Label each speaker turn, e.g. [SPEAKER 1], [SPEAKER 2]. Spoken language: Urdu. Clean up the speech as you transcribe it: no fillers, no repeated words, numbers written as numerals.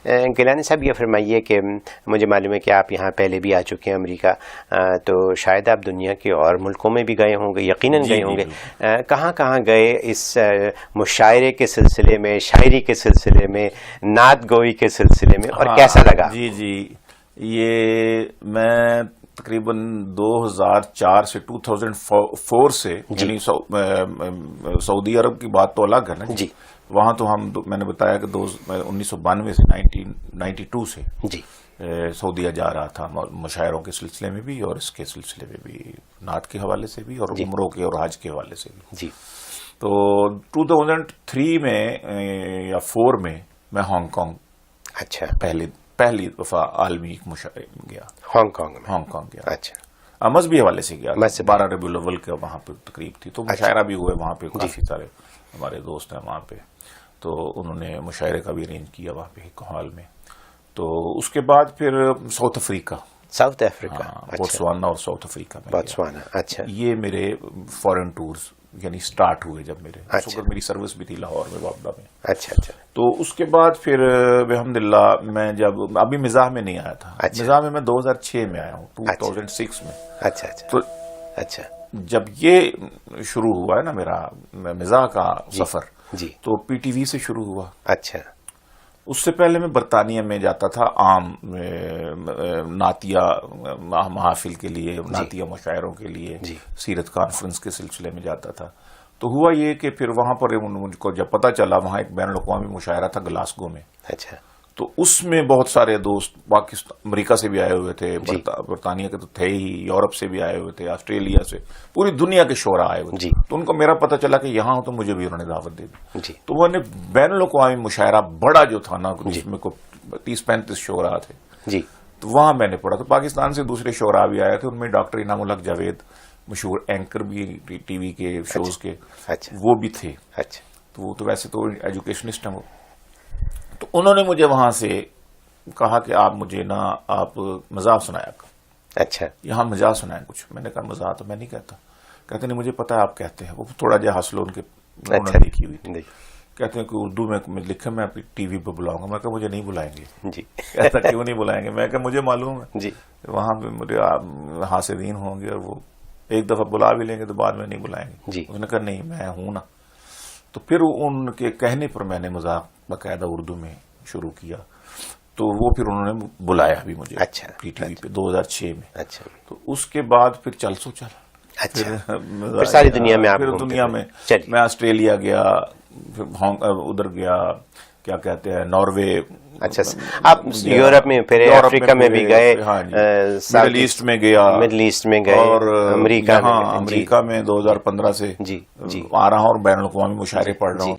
[SPEAKER 1] گیلانی صاحب یہ فرمائیے کہ مجھے معلوم ہے کہ آپ یہاں پہلے بھی آ چکے ہیں امریکہ، تو شاید آپ دنیا کے اور ملکوں میں بھی گئے ہوں گے، یقیناً گئے ہوں گے، کہاں کہاں گئے اس مشاعرے کے سلسلے میں، شاعری کے سلسلے میں، نعت گوئی کے سلسلے میں، اور کیسا لگا؟
[SPEAKER 2] جی یہ میں تقریباً 2004 سے 2004 سے، یعنی سعودی عرب کی بات تو الگ ہے نا
[SPEAKER 1] جی،
[SPEAKER 2] وہاں تو میں نے بتایا کہ 1992 سے 1992 سے
[SPEAKER 1] جی
[SPEAKER 2] سعودیہ جا رہا تھا، مشاعروں کے سلسلے میں بھی اور اس کے سلسلے میں بھی، نعت کے حوالے سے بھی اور عمروں کے اور حج کے حوالے سے بھی۔
[SPEAKER 1] جی
[SPEAKER 2] تو 2003 میں یا 4 میں ہانگ کانگ،
[SPEAKER 1] اچھا،
[SPEAKER 2] پہلی دفعہ عالمی مشاعرے میں گیا،
[SPEAKER 1] ہانگ کانگ
[SPEAKER 2] گیا۔
[SPEAKER 1] اچھا،
[SPEAKER 2] مذہبی حوالے سے گیا، 12 ربیع الاول کے وہاں پہ تقریب تھی، تو مشاعرہ بھی ہوئے وہاں پہ، کافی سارے ہمارے دوست ہیں وہاں پہ، تو انہوں نے مشاعرے کا بھی ارینج کیا وہاں پہ ایک ہال میں۔ تو اس کے بعد پھر ساؤتھ افریقہ، بوتسوانا اور ساؤتھ افریقہ میں
[SPEAKER 1] بوتسوانا، اچھا،
[SPEAKER 2] یہ میرے فورن ٹورز یعنی سٹارٹ ہوئے جب میرے، اس وقت میری سروس بھی تھی لاہور میں، بابڈا میں۔
[SPEAKER 1] اچھا،
[SPEAKER 2] تو اس کے بعد پھر الحمدللہ میں جب ابھی مزاح میں نہیں آیا تھا، مزاح میں 2006 میں آیا ہوں، 2006 میں۔
[SPEAKER 1] اچھا،
[SPEAKER 2] جب یہ شروع ہوا ہے نا میرا مزاح کا سفر،
[SPEAKER 1] جی،
[SPEAKER 2] تو پی ٹی وی سے شروع ہوا۔
[SPEAKER 1] اچھا،
[SPEAKER 2] اس سے پہلے میں برطانیہ میں جاتا تھا عام نعتیہ محافل کے لیے، نعتیہ مشاعروں کے لیے، سیرت کانفرنس کے سلسلے میں جاتا تھا۔ تو ہوا یہ کہ پھر وہاں پر مجھ کو جب پتہ چلا، وہاں ایک بین الاقوامی مشاعرہ تھا گلاسگو میں،
[SPEAKER 1] اچھا،
[SPEAKER 2] تو اس میں بہت سارے دوست پاکستان، امریکہ سے بھی آئے ہوئے تھے، برطانیہ کے تو تھے ہی، یورپ سے بھی آئے ہوئے تھے، آسٹریلیا سے، پوری دنیا کے شعراء آئے ہوئے تھے۔ تو ان کو میرا پتہ چلا کہ یہاں ہو تو مجھے بھی انہوں نے دعوت دے دی۔ تو وہ نے بین الاقوامی مشاعرہ بڑا جو تھا نا، جس میں کو 30-35 شعراء تھے، تو وہاں میں نے پڑھا۔ تو پاکستان سے دوسرے شعراء بھی آئے تھے، ان میں ڈاکٹر انعام الحق جاوید، مشہور اینکر بھی ٹی وی کے شوز کے، وہ بھی تھے۔ تو وہ تو ویسے تو ایجوکیشنسٹ ہیں وہ، تو انہوں نے مجھے وہاں سے کہا کہ آپ مجھے نا آپ مزاح سنایا کرو۔
[SPEAKER 1] اچھا،
[SPEAKER 2] یہاں مزاح سنائیں کچھ۔ میں نے کہا مزاح تو میں نہیں کہتا۔ کہتے نہیں مجھے پتا ہے آپ کہتے ہیں۔ وہ تھوڑا جہا حاصل ان کے لکھی ہوئی تھی، کہتے ہیں کہ اردو میں لکھے میں ٹی وی پہ بلاؤں گا۔ میں کہا مجھے نہیں بلائیں گے۔ کہتا کیوں نہیں بلائیں گے؟ میں کہا مجھے معلوم ہے وہاں پہ مجھے حاسدین ہوں گے اور وہ ایک دفعہ بلا بھی لیں گے تو بعد میں نہیں بلائیں گے۔ اس نے کہا نہیں میں ہوں نا۔ تو پھر ان کے کہنے پر میں نے مذاق باقاعدہ اردو میں شروع کیا، تو وہ پھر انہوں نے بلایا بھی مجھے پی ٹی وی پہ 2006 میں۔ تو اس کے بعد پھر چل سو چل،
[SPEAKER 1] پھر ساری دنیا میں،
[SPEAKER 2] پھر دنیا میں میں آسٹریلیا گیا، ادھر گیا کیا کہتے ہیں ناروے،
[SPEAKER 1] اچھا آپ یورپ میں پھر افریقہ میں بھی گئے،
[SPEAKER 2] مڈل ایسٹ میں گیا، اور امریکہ میں 2015 سے آ رہا ہوں اور بین الاقوامی مشاعرے پڑھ رہا ہوں۔